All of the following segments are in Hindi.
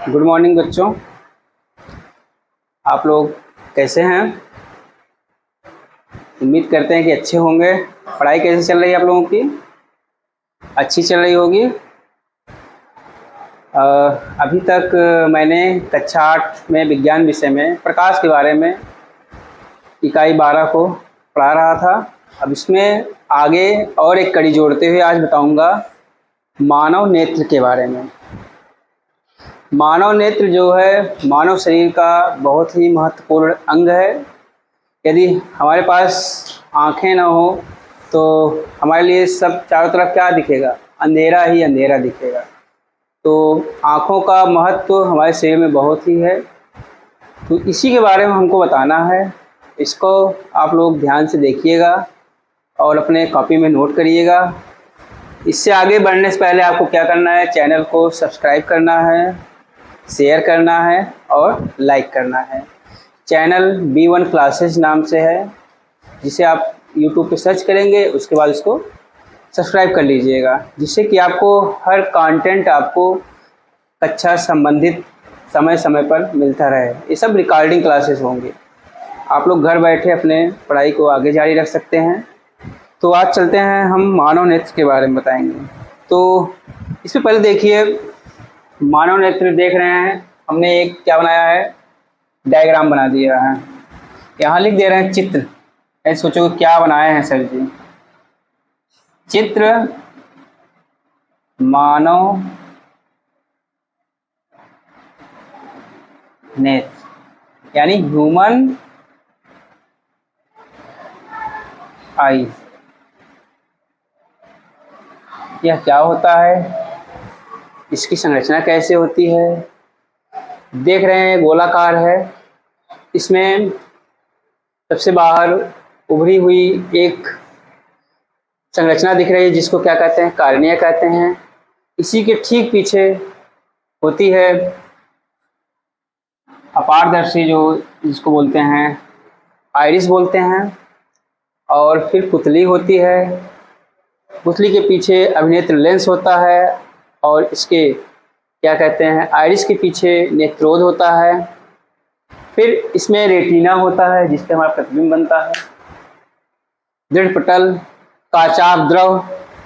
गुड मॉर्निंग बच्चों। आप लोग कैसे हैं? उम्मीद करते हैं कि अच्छे होंगे। पढ़ाई कैसे चल रही है आप लोगों की? अच्छी चल रही होगी। अभी तक मैंने कक्षा 8 में विज्ञान विषय में प्रकाश के बारे में इकाई 12 को पढ़ा रहा था। अब इसमें आगे और एक कड़ी जोड़ते हुए आज बताऊंगा मानव नेत्र के बारे में। मानव नेत्र जो है मानव शरीर का बहुत ही महत्वपूर्ण अंग है। यदि हमारे पास आँखें ना हो तो हमारे लिए सब चारों तरफ क्या दिखेगा? अंधेरा ही अंधेरा दिखेगा। तो आँखों का महत्व हमारे शरीर में बहुत ही है, तो इसी के बारे में हमको बताना है। इसको आप लोग ध्यान से देखिएगा और अपने कॉपी में नोट करिएगा। इससे आगे बढ़ने से पहले आपको क्या करना है? चैनल को सब्सक्राइब करना है, शेयर करना है और लाइक करना है। चैनल B1 क्लासेस नाम से है, जिसे आप YouTube पे सर्च करेंगे, उसके बाद इसको सब्सक्राइब कर लीजिएगा, जिससे कि आपको हर कंटेंट आपको कक्षा संबंधित समय समय पर मिलता रहे। ये सब रिकॉर्डिंग क्लासेस होंगे, आप लोग घर बैठे अपने पढ़ाई को आगे जारी रख सकते हैं। तो आज चलते हैं, हम मानव नेत्र के बारे में बताएंगे। तो इससे पहले देखिए, मानव नेत्र देख रहे हैं, हमने एक क्या बनाया है? डायग्राम बना दिया है। यहाँ लिख दे रहे हैं चित्र। ऐसे सोचो क्या बनाए हैं सर जी? चित्र मानव नेत्र यानी ह्यूमन आई। यह क्या होता है? इसकी संरचना कैसे होती है? देख रहे हैं गोलाकार है। इसमें सबसे बाहर उभरी हुई एक संरचना दिख रही है, जिसको क्या कहते हैं? कार्निया कहते हैं। इसी के ठीक पीछे होती है अपारदर्शी, जो जिसको बोलते हैं आइरिस बोलते हैं। और फिर पुतली होती है। पुतली के पीछे अभिनेत्र लेंस होता है, और इसके क्या कहते हैं? आइरिस के पीछे नेत्रोद होता है। फिर इसमें रेटिना होता है, जिससे हमारा प्रतिबिंब बनता है। दृढ़ पटल का चाप द्रव,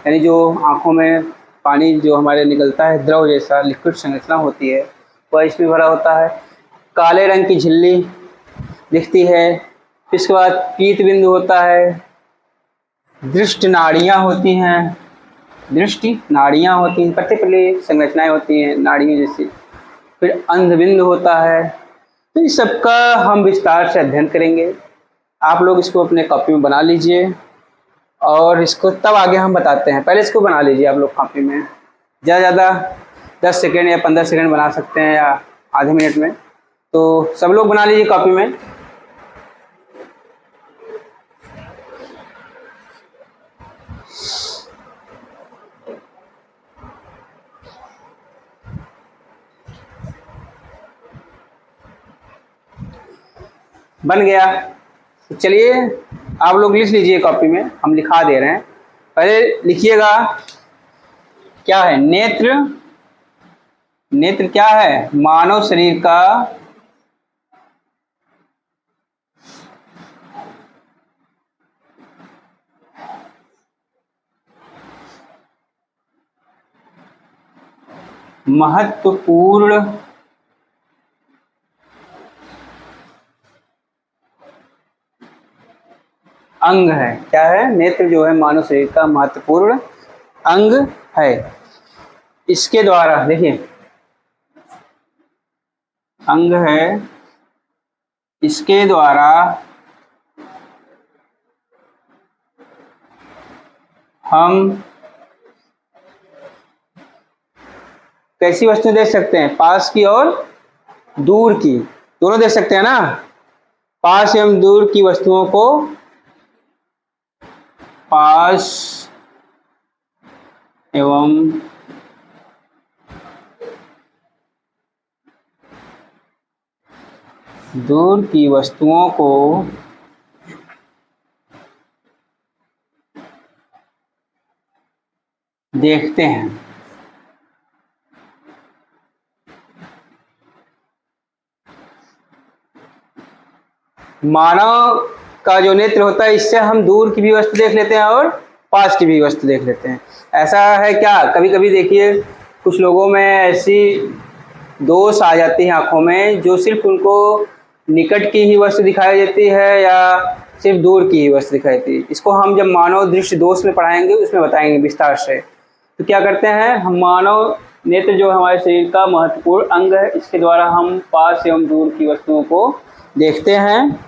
यानी जो आँखों में पानी जो हमारे निकलता है द्रव जैसा लिक्विड संरचना होती है, वह इसमें भरा होता है। काले रंग की झिल्ली दिखती है। इसके बाद पीत बिंदु होता है। दृष्टि नाड़ियाँ होती हैं। दृष्टि नाड़ियाँ होती हैं, पतली पतली संरचनाएं होती हैं नाड़ियों जैसी। फिर अंधबिंदु होता है। तो इस सबका हम विस्तार से अध्ययन करेंगे। आप लोग इसको अपने कॉपी में बना लीजिए, और इसको तब आगे हम बताते हैं। पहले इसको बना लीजिए आप लोग कॉपी में। ज़्यादा 10 सेकेंड या 15 सेकेंड बना सकते हैं, या आधे मिनट में। तो सब लोग बना लीजिए कॉपी में। बन गया? तो चलिए आप लोग लिख लीजिए कॉपी में, हम लिखा दे रहे हैं। पहले लिखिएगा, क्या है नेत्र? नेत्र क्या है? मानव शरीर का महत्वपूर्ण अंग है। क्या है? नेत्र जो है मानव शरीर का महत्वपूर्ण अंग है। इसके द्वारा, देखिए अंग है, इसके द्वारा हम कैसी वस्तु देख सकते हैं? पास की और दूर की, दोनों देख सकते हैं ना। पास एवं दूर की वस्तुओं को पास एवं दूर की वस्तुओं को देखते हैं। मानव का जो नेत्र होता है इससे हम दूर की भी वस्तु देख लेते हैं और पास की भी वस्तु देख लेते हैं। ऐसा है क्या, कभी कभी देखिए कुछ लोगों में ऐसी दोष आ जाती है आँखों में जो सिर्फ उनको निकट की ही वस्तु दिखाई देती है या सिर्फ दूर की ही वस्तु दिखाई देती है। इसको हम जब मानव दृष्टि दोष में पढ़ाएंगे उसमें बताएंगे विस्तार से। तो क्या करते हैं हम, मानव नेत्र जो हमारे शरीर का महत्वपूर्ण अंग है, इसके द्वारा हम पास एवं दूर की वस्तुओं को देखते हैं।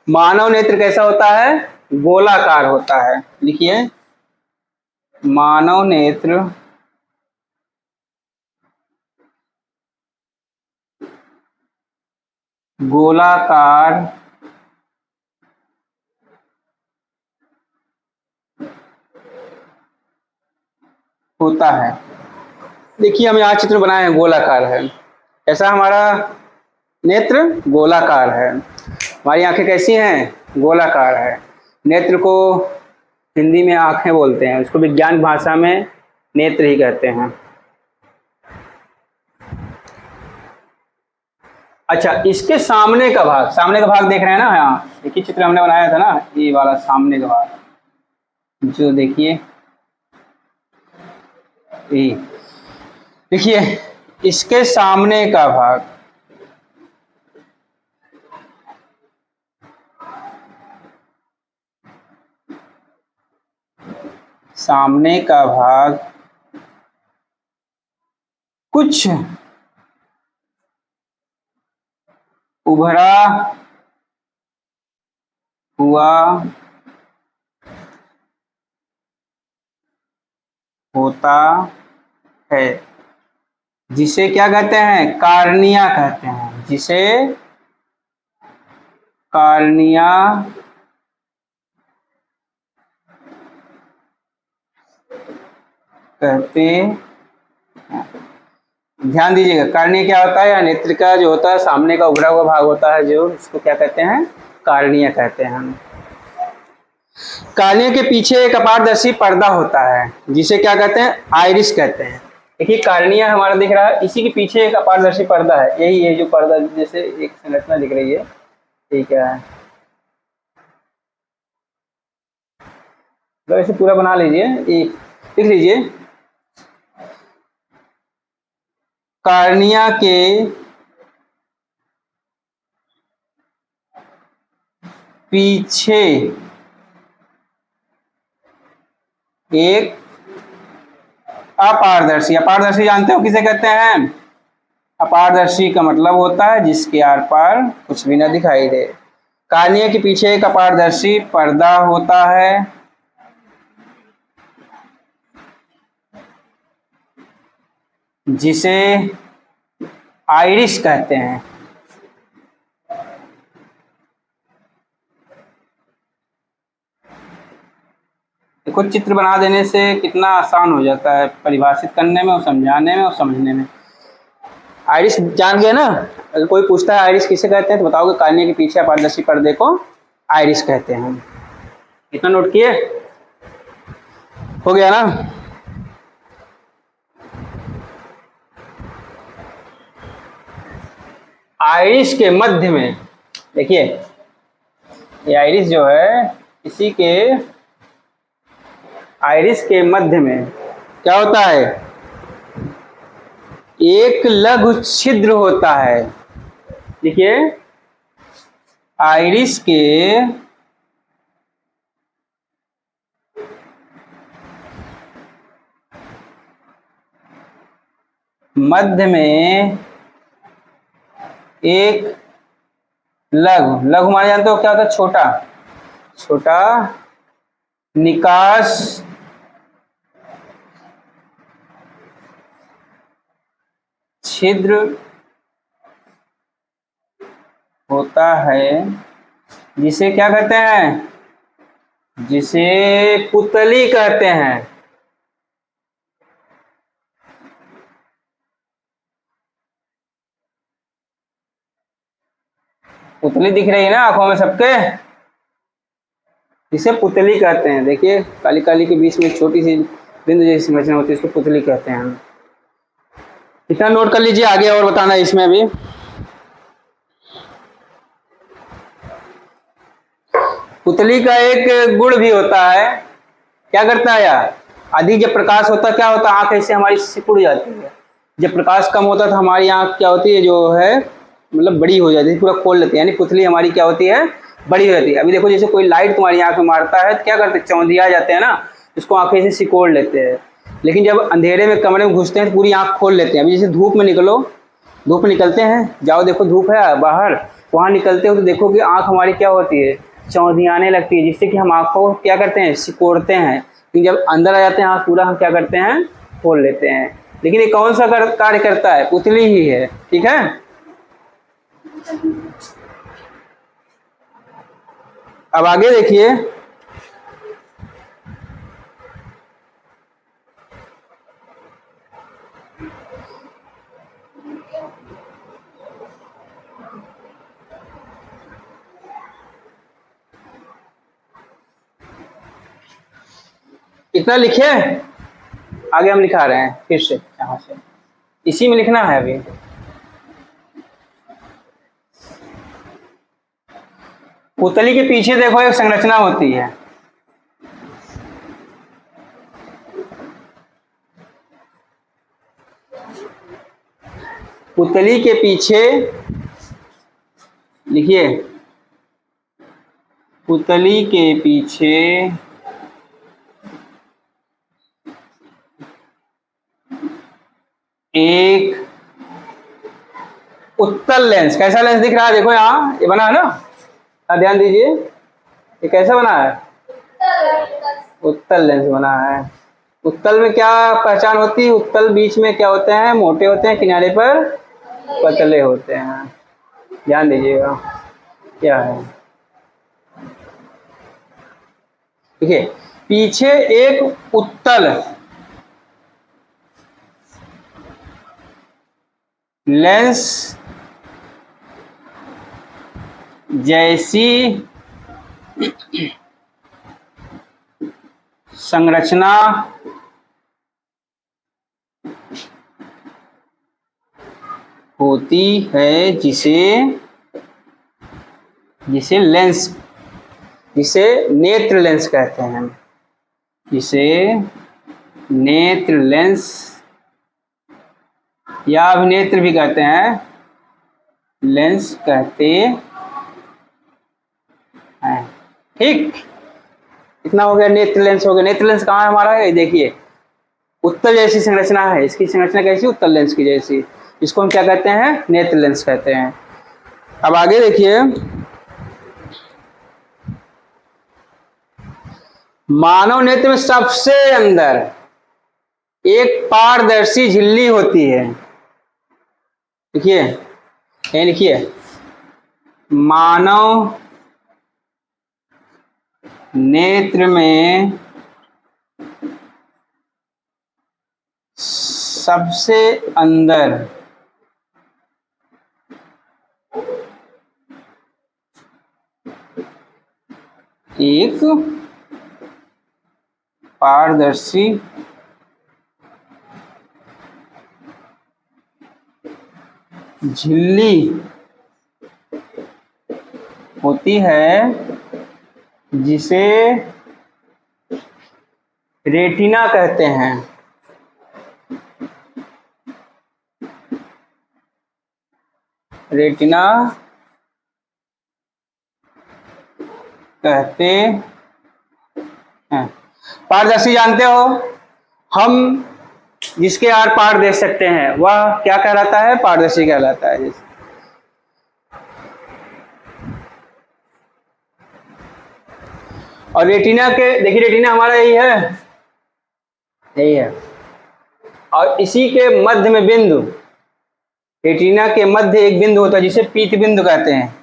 मानव नेत्र कैसा होता है, गोलाकार होता है। लिखिए, मानव नेत्र गोलाकार होता है। देखिए हम यहाँ चित्र बनाए हैं, गोलाकार है। ऐसा हमारा नेत्र गोलाकार है। हमारी आंखें कैसी हैं, गोलाकार है। नेत्र को हिंदी में आंखें बोलते हैं, उसको विज्ञान भाषा में नेत्र ही कहते हैं। अच्छा, इसके सामने का भाग, सामने का भाग देख रहे हैं ना, यहाँ देखिए चित्र हमने बनाया था ना, ये वाला सामने का भाग जो देखिए, ये देखिए इसके सामने का भाग, सामने का भाग कुछ उभरा हुआ होता है, जिसे क्या कहते हैं, कार्निया कहते हैं, जिसे कार्निया कहते हैं। ध्यान दीजिएगा, कार्निया क्या होता है, या नेत्र का जो होता है सामने का उभरा हुआ भाग होता है, जो इसको क्या कहते हैं, कार्निया कहते हैं हम। कार्निया के पीछे एक अपारदर्शी पर्दा होता है, जिसे क्या कहते हैं, आइरिस कहते हैं। देखिए कार्निया हमारा दिख रहा है, इसी के पीछे एक अपारदर्शी पर्दा है, यही है जो पर्दा जैसे एक संरचना दिख रही है, ये क्या है, तो ऐसे पूरा बना लीजिए, ये लिख लीजिए। कार्निया के पीछे एक अपारदर्शी, अपारदर्शी जानते हो किसे कहते हैं, अपारदर्शी का मतलब होता है जिसके आर पार कुछ भी न दिखाई दे। कार्निया के पीछे एक अपारदर्शी पर्दा होता है, जिसे आइरिस कहते हैं। देखो चित्र बना देने से कितना आसान हो जाता है परिभाषित करने में और समझाने में और समझने में। आइरिस जान गए ना, अगर कोई पूछता है आइरिस किसे कहते हैं तो बताओगे कार्निया के पीछे अपारदर्शी पर्दे को आइरिस कहते हैं। इतना नोट किए, हो गया ना। आइरिस के मध्य में देखिए, ये आइरिस जो है, इसी के आइरिस के मध्य में क्या होता है, एक लघु छिद्र होता है। देखिए आइरिस के मध्य में एक लघु, लघु माने जानते हो क्या होता है, छोटा, छोटा निकास छिद्र होता है, जिसे क्या कहते हैं, जिसे पुतली कहते हैं। पुतली दिख रही है ना आंखों में सबके, जिसे पुतली कहते हैं। देखिए काली काली के बीच में छोटी सी बिंदु जैसी संरचना होती है, इसको पुतली कहते हैं। इतना नोट कर लीजिए, आगे और बताना है इसमें अभी। पुतली का एक गुण भी होता है, क्या करता है यार, अधिक जब प्रकाश होता है क्या होता है, आंख ऐसे हमारी सिकुड़ जाती है। जब प्रकाश कम होता है तो हमारी आंख क्या होती है, जो है मतलब बड़ी हो जाती है, पूरा खोल लेती है, यानी पुतली हमारी क्या होती है, बड़ी हो जाती है। अभी देखो जैसे कोई लाइट तुम्हारी आंख में मारता है तो क्या करते हैं, चौंधिया जाते हैं ना, उसको आंखें से सिकोड़ लेते हैं। लेकिन जब अंधेरे में कमरे में घुसते हैं तो पूरी आंख खोल लेते हैं। अभी जैसे धूप में निकलो, धूप में निकलते हैं, जाओ देखो धूप है बाहर, वहाँ निकलते हो तो देखो कि आंख हमारी क्या होती है, चौंधियाने लगती है, जिससे कि हम आंखों को क्या करते हैं, सिकोड़ते हैं। लेकिन जब अंदर आ जाते हैं आंख पूरा हम क्या करते हैं, खोल लेते हैं। लेकिन ये कौन सा कार्य करता है, पुतली ही है। ठीक है, अब आगे देखिए, इतना लिखे, आगे हम लिखा रहे हैं फिर से, यहाँ से इसी में लिखना है। अभी पुतली के पीछे देखो एक संरचना होती है, पुतली के पीछे लिखिए, पुतली के पीछे एक उत्तल लेंस, कैसा लेंस दिख रहा है, देखो यहाँ ये बना है ना, ध्यान दीजिए, ये कैसा बना है, उत्तल लेंस बना है। उत्तल में क्या पहचान होती है, उत्तल बीच में क्या होते हैं, मोटे होते हैं, किनारे पर पतले होते हैं। ध्यान दीजिएगा क्या है, देखिए पीछे एक उत्तल लेंस जैसी संरचना होती है, जिसे लेंस, जिसे नेत्र लेंस कहते हैं, जिसे नेत्र लेंस या अभिनेत्र भी कहते हैं, लेंस कहते हैं। ठीक, इतना हो गया, नेत्र लेंस हो गया। नेत्र लेंस कहाँ है हमारा, है देखिए, उत्तल जैसी संरचना है, इसकी संरचना कैसी, उत्तल लेंस की जैसी, इसको हम क्या कहते हैं, नेत्र लेंस कहते हैं। अब आगे देखिए, मानव नेत्र में सबसे अंदर एक पारदर्शी झिल्ली होती है। देखिए, ये लिखिए, मानव नेत्र में सबसे अंदर एक पारदर्शी झिल्ली होती है, जिसे रेटिना कहते हैं। रेटिना कहते हैं। पारदर्शी जानते हो, हम जिसके आर पार देख सकते हैं वह क्या कहलाता है, पारदर्शी कहलाता है। और रेटिना के, देखिए रेटिना हमारा यही है, और इसी के मध्य में बिंदु, रेटिना के मध्य एक बिंदु होता है जिसे पीत बिंदु कहते हैं।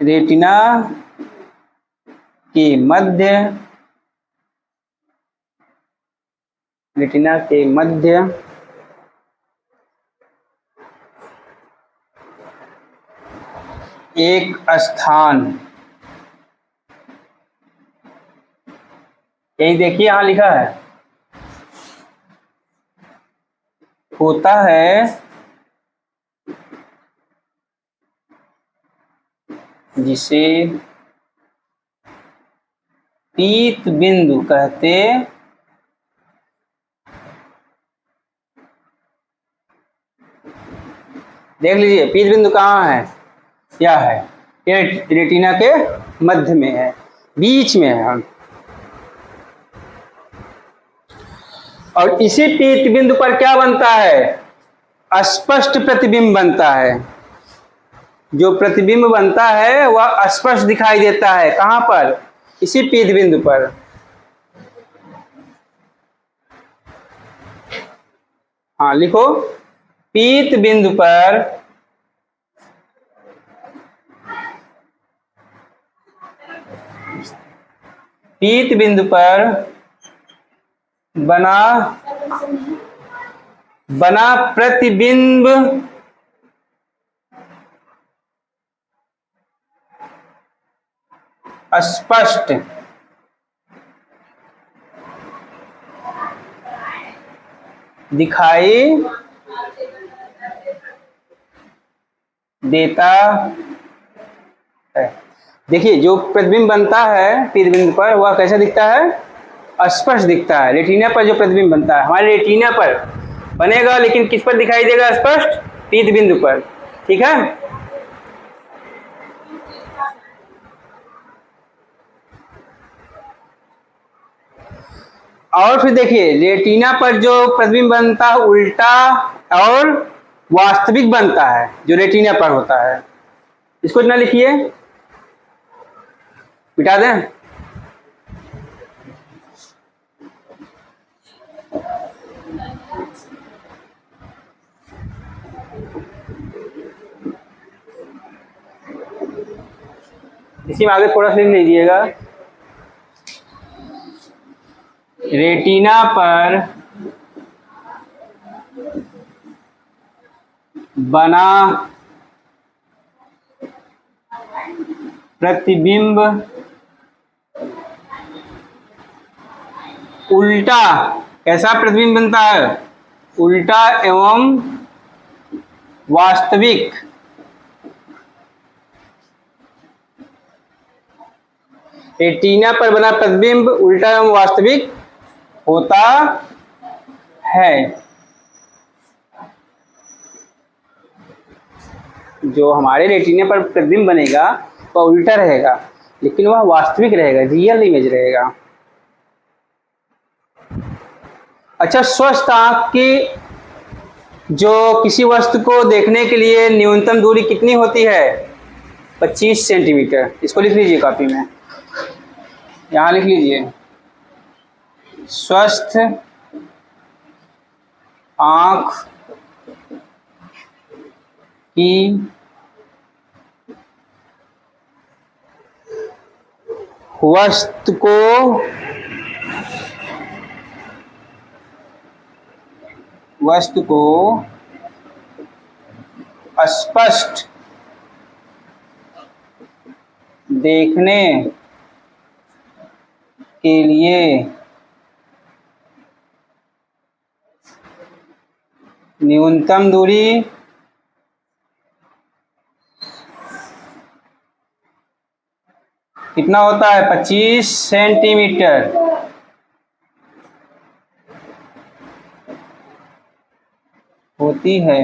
रेटिना के मध्य, रेटिना के मध्य एक स्थान, यही देखिए यहां लिखा है, होता है, जिसे पीत बिंदु कहते देख लीजिए पीत बिंदु कहाँ है, क्या है, ये रेटिना के मध्य में है, बीच में है। और इसी पीत बिंदु पर क्या बनता है, अस्पष्ट प्रतिबिंब बनता है। जो प्रतिबिंब बनता है वह स्पष्ट दिखाई देता है, कहां पर, इसी पीत बिंदु पर। हाँ लिखो, पीत बिंदु पर बना प्रतिबिंब स्पष्ट दिखाई देता है। देखिए जो प्रतिबिंब बनता है पीत बिंदु पर वह कैसा दिखता है, स्पष्ट दिखता है। रेटिना पर जो प्रतिबिंब बनता है हमारे रेटिना पर बनेगा, लेकिन किस पर दिखाई देगा स्पष्ट, पीत बिंदु पर। ठीक है, और फिर देखिए रेटिना पर जो प्रतिबिंब बनता है उल्टा और वास्तविक बनता है जो रेटिना पर होता है। इसको इतना लिखिए, मिटा दें। इसी में आगे थोड़ा सा लिख लीजिएगा, रेटिना पर बना प्रतिबिंब उल्टा, कैसा प्रतिबिंब बनता है, उल्टा एवं वास्तविक। रेटिना पर बना प्रतिबिंब उल्टा एवं वास्तविक होता है। जो हमारे रेटिना पर प्रतिबिंब बनेगा वह उल्टा रहेगा, लेकिन वह वास्तविक रहेगा, रियल इमेज रहेगा। अच्छा, स्वस्थ आंख की जो किसी वस्तु को देखने के लिए न्यूनतम दूरी कितनी होती है, 25 सेंटीमीटर। इसको लिख लीजिए कॉपी में, यहाँ लिख लीजिए, स्वस्थ आंख की वस्तु को स्पष्ट देखने के लिए न्यूनतम दूरी कितना होता है, 25 सेंटीमीटर। होती है।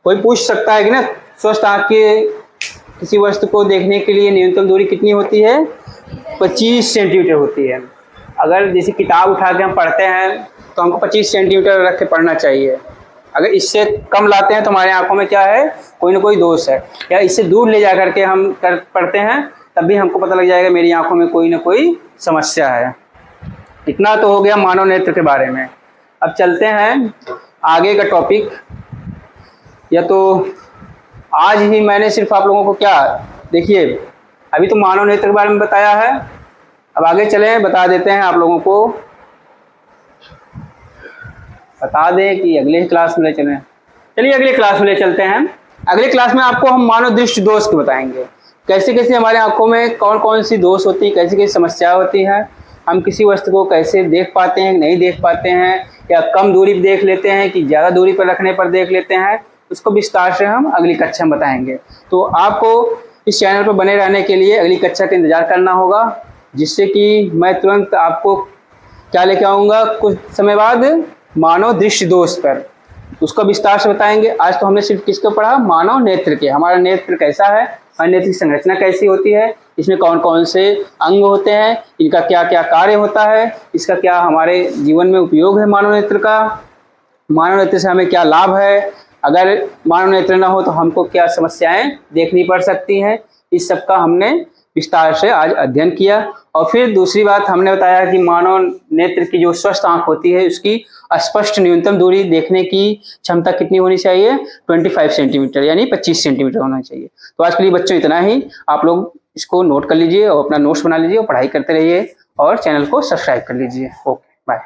कोई पूछ सकता है कि ना, स्वस्थ आंख के किसी वस्तु को देखने के लिए न्यूनतम दूरी कितनी होती है, 25 सेंटीमीटर होती है। अगर जैसे किताब उठा के हम पढ़ते हैं तो हमको 25 सेंटीमीटर रख के पढ़ना चाहिए। अगर इससे कम लाते हैं तो हमारे आंखों में क्या है, कोई ना कोई दोष है, या इससे दूर ले जा करके हम पढ़ते हैं तब भी हमको पता लग जाएगा मेरी आंखों में कोई ना कोई समस्या है। इतना तो हो गया मानव नेत्र के बारे में। अब चलते हैं आगे का टॉपिक। या तो आज ही मैंने सिर्फ आप लोगों को क्या, देखिए अभी तो मानव नेत्र के बारे में बताया है, अब आगे चलें, बता देते हैं आप लोगों को, बता दें कि अगले क्लास में ले चलें। चलिए अगले क्लास में ले चलते हैं। अगले क्लास में आपको हम मानव दृष्टि दोष को बताएंगे, कैसे कैसे हमारे आंखों में कौन कौन सी दोष होती है, कैसी कैसी समस्या होती है, हम किसी वस्तु को कैसे देख पाते हैं, नहीं देख पाते हैं, या कम दूरी पर देख लेते हैं कि ज़्यादा दूरी पर रखने पर देख लेते हैं, उसको विस्तार से हम अगली कक्षा में बताएंगे। तो आपको इस चैनल पर बने रहने के लिए अगली कक्षा का इंतजार करना होगा। जिससे कि मैं तुरंत आपको क्या लेके आऊँगा कुछ समय बाद, मानव दृष्टि दोष पर, उसको विस्तार से बताएंगे। आज तो हमने सिर्फ किसको पढ़ा, मानव नेत्र के, हमारा नेत्र कैसा है, हमारे नेत्र की संरचना कैसी होती है, इसमें कौन कौन से अंग होते हैं, इनका क्या क्या कार्य होता है, इसका क्या हमारे जीवन में उपयोग है मानव नेत्र का, मानव नेत्र से हमें क्या लाभ है, अगर मानव नेत्र न हो तो हमको क्या समस्याएं देखनी पड़ सकती हैं। इस सब का हमने विस्तार से आज अध्ययन किया। और फिर दूसरी बात हमने बताया कि मानव नेत्र की जो स्वस्थ आंख होती है उसकी स्पष्ट न्यूनतम दूरी देखने की क्षमता कितनी होनी चाहिए, 25 सेंटीमीटर यानी 25 सेंटीमीटर होना चाहिए। तो आज के लिए बच्चों इतना ही, आप लोग इसको नोट कर लीजिए और अपना नोट्स बना लीजिए और पढ़ाई करते रहिए और चैनल को सब्सक्राइब कर लीजिए। Okay bye.